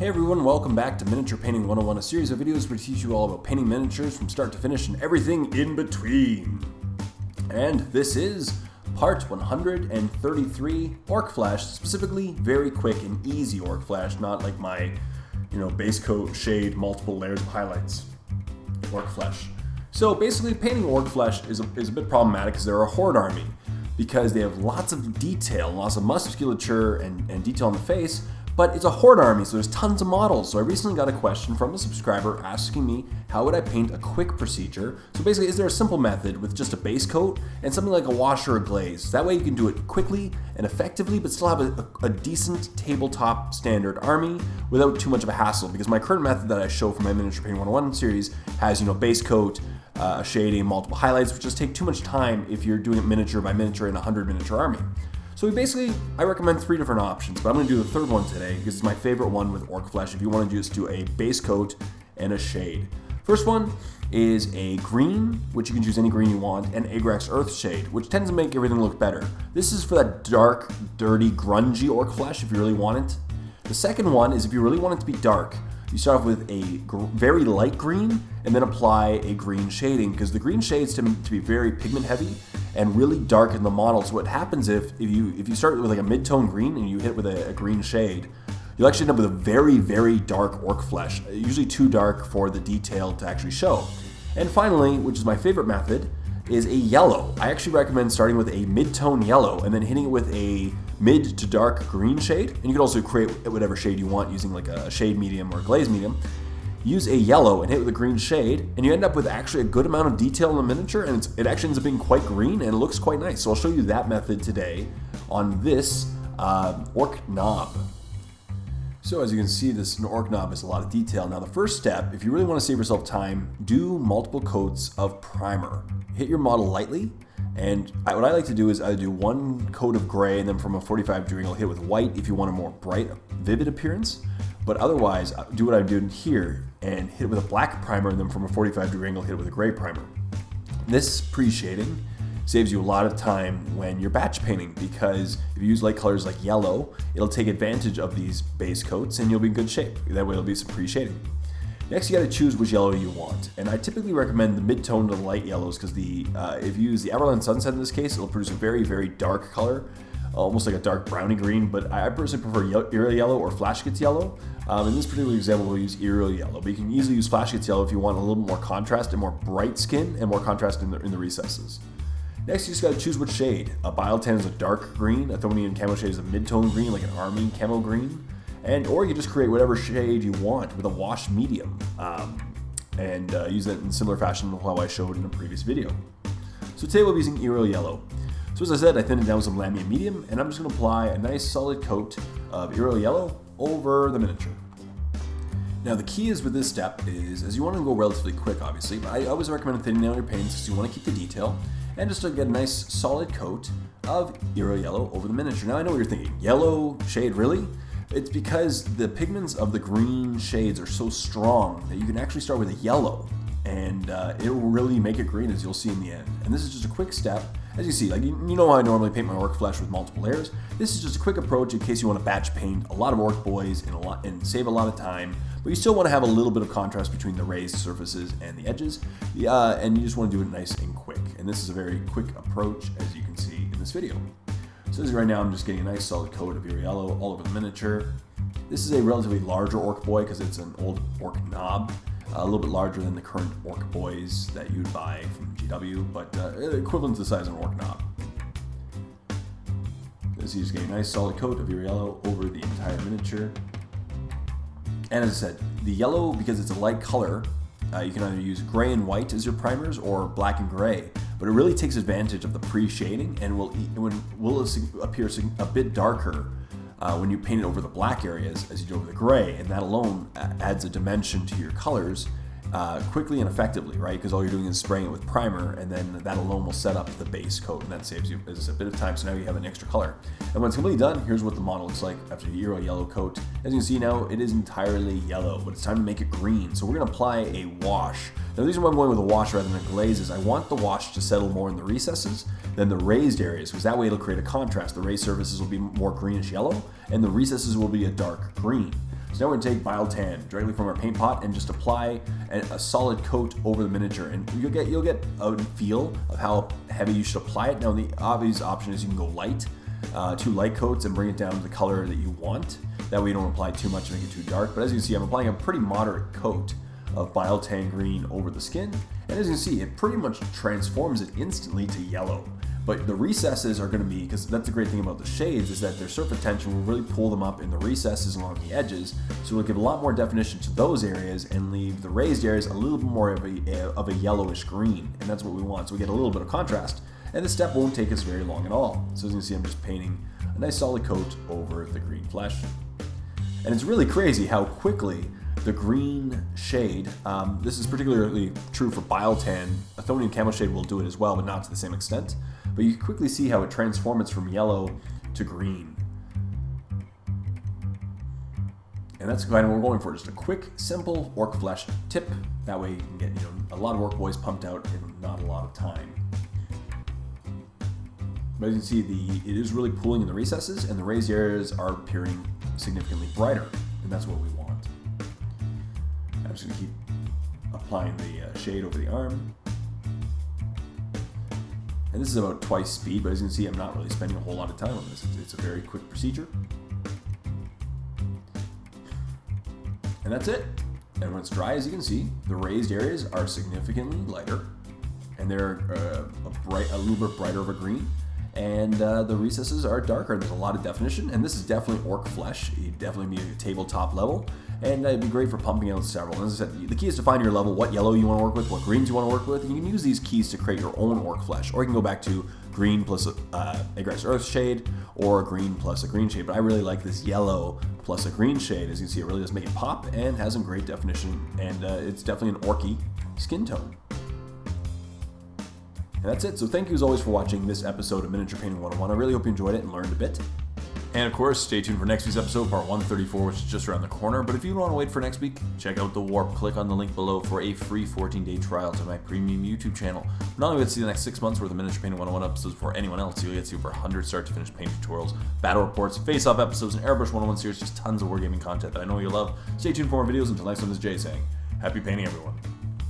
Hey everyone, welcome back to Miniature Painting 101, a series of videos where we teach you all about painting miniatures from start to finish and everything in between. And this is part 133, Orc Flash, specifically very quick and easy Orc Flash, not like my, base coat, shade, multiple layers of highlights. Orc Flash. So basically painting Orc Flash is a bit problematic because they're a horde army, because they have lots of detail, lots of musculature and detail on the face. But it's a horde army, so there's tons of models. So I recently got a question from a subscriber asking me how would I paint a quick procedure. So basically, is there a simple method with just a base coat and something like a wash or a glaze? That way you can do it quickly and effectively, but still have a decent tabletop standard army without too much of a hassle. Because my current method that I show for my Miniature Painting 101 series has, base coat, shading, multiple highlights, which just take too much time if you're doing it miniature by miniature in a 100 miniature army. So I recommend 3 different options, but I'm going to do the third one today because it's my favorite one with Orc Flash if you want to just do a base coat and a shade. First one is a green, which you can choose any green you want, and Agrax Earth shade, which tends to make everything look better. This is for that dark, dirty, grungy Orc Flash if you really want it. The second one is if you really want it to be dark. You start off with a very light green and then apply a green shading, because the green shades tend to be very pigment heavy and really darken the model. So what happens if you start with like a mid-tone green and you hit with a green shade, you'll actually end up with a very, very dark Orc Flash, usually too dark for the detail to actually show. And finally, which is my favorite method, is a yellow. I actually recommend starting with a mid-tone yellow and then hitting it with a mid to dark green shade. And you can also create whatever shade you want using like a shade medium or a glaze medium. Use a yellow and hit with a green shade, and you end up with actually a good amount of detail in the miniature, and it actually ends up being quite green and it looks quite nice. So I'll show you that method today on this Orc Knob. So as you can see, this Orc Knob is a lot of detail. Now the first step, if you really want to save yourself time, do multiple coats of primer. Hit your model lightly, and what I like to do is I do one coat of gray, and then from a 45-degree angle hit with white if you want a more bright, vivid appearance. But otherwise, do what I'm doing here and hit it with a black primer, and then from a 45-degree angle hit it with a gray primer. This pre-shading saves you a lot of time when you're batch painting, because if you use light colors like yellow, it'll take advantage of these base coats and you'll be in good shape. That way it'll be some pre-shading. Next, you got to choose which yellow you want, and I typically recommend the mid-tone to the light yellows, because if you use the Everland Sunset in this case, it'll produce a very, very dark color, almost like a dark browny green. But I personally prefer Aerial Yellow or Flash Gets Yellow. In this particular example, we'll use Aerial Yellow, but you can easily use Flash Gets Yellow if you want a little bit more contrast and more bright skin and more contrast in the recesses. Next, you just got to choose which shade. A Biotan is a dark green, a Athonian Camo shade is a mid-tone green, like an Army Camo green. Or you just create whatever shade you want with a wash medium, and use that in similar fashion to how I showed in a previous video. So today we'll be using Aerial Yellow. So as I said, I thinned it down with some Lamy medium, and I'm just going to apply a nice solid coat of Aerial Yellow over the miniature. Now the key is with this step is, as you want to go relatively quick obviously, but I always recommend thinning down your paints because you want to keep the detail, and just to get a nice solid coat of Aerial Yellow over the miniature. Now I know what you're thinking, yellow shade really? It's because the pigments of the green shades are so strong that you can actually start with a yellow, and it will really make it green, as you'll see in the end. And this is just a quick step. As you see, like you know how I normally paint my Orc Flash with multiple layers. This is just a quick approach in case you want to batch paint a lot of Orc boys and save a lot of time, but you still want to have a little bit of contrast between the raised surfaces and the edges, and you just want to do it nice and quick. And this is a very quick approach, as you can see in this video. So as right now, I'm just getting a nice solid coat of Aerial Yellow all over the miniature. This is a relatively larger Orc boy because it's an old Orc Knob, a little bit larger than the current Orc boys that you'd buy from GW, but equivalent to the size of an Orc Knob. So you just get a nice solid coat of Aerial Yellow over the entire miniature. And as I said, the yellow, because it's a light color, you can either use gray and white as your primers or black and gray, but it really takes advantage of the pre-shading and will appear a bit darker when you paint it over the black areas as you do over the gray, and that alone adds a dimension to your colors quickly and effectively, right? Because all you're doing is spraying it with primer, and then that alone will set up the base coat, and that saves you a bit of time, so now you have an extra color. And when it's completely done, here's what the model looks like after the Aerial Yellow coat. As you can see now, it is entirely yellow, but it's time to make it green. So we're going to apply a wash. Now the reason why I'm going with a wash rather than a glaze is I want the wash to settle more in the recesses than the raised areas, because that way it'll create a contrast. The raised surfaces will be more greenish yellow, and the recesses will be a dark green. So now we're going to take Bile-Tan directly from our paint pot and just apply a solid coat over the miniature. And you'll get a feel of how heavy you should apply it. Now the obvious option is you can go light, 2 light coats, and bring it down to the color that you want. That way you don't apply too much and make it too dark. But as you can see, I'm applying a pretty moderate coat of Bile-Tan green over the skin. And as you can see, it pretty much transforms it instantly to yellow. But the recesses are going to be, because that's the great thing about the shades, is that their surface tension will really pull them up in the recesses along the edges. So it'll give a lot more definition to those areas and leave the raised areas a little bit more of a yellowish green. And that's what we want. So we get a little bit of contrast. And this step won't take us very long at all. So as you can see, I'm just painting a nice solid coat over the green flesh. And it's really crazy how quickly the green shade, this is particularly true for Bile-Tan. Athonian Camo Shade will do it as well, but not to the same extent. But you can quickly see how it transforms from yellow to green. And that's kind of what we're going for, just a quick, simple orc flesh tip. That way you can get a lot of orc boys pumped out in not a lot of time. But as you can see, it is really pooling in the recesses, and the raised areas are appearing significantly brighter, and that's what we want. I'm just going to keep applying the shade over the arm. And this is about twice speed, but as you can see, I'm not really spending a whole lot of time on this. It's a very quick procedure. And that's it. And when it's dry, as you can see, the raised areas are significantly lighter, and they're a little bit brighter of a green. And the recesses are darker. There's a lot of definition, and this is definitely orc flesh. You'd definitely be at a tabletop level, and it'd be great for pumping out several. And as I said, the key is to find your level, what yellow you want to work with, what greens you want to work with, and you can use these keys to create your own orc flesh, or you can go back to green plus Aggressor Earth shade, or green plus a green shade. But I really like this yellow plus a green shade. As you can see, it really does make it pop and has some great definition, and it's definitely an orky skin tone. And that's it. So thank you as always for watching this episode of Miniature Painting 101. I really hope you enjoyed it and learned a bit. And of course, stay tuned for next week's episode, part 134, which is just around the corner. But if you don't want to wait for next week, check out The Warp. Click on the link below for a free 14-day trial to my premium YouTube channel. Not only will you see the next 6 months worth of Miniature Painting 101 episodes before anyone else, you'll get to see over 100 start-to-finish paint tutorials, battle reports, face-off episodes, and Airbrush 101 series, just tons of wargaming content that I know you'll love. Stay tuned for more videos. Until next time, this is Jay saying, happy painting, everyone.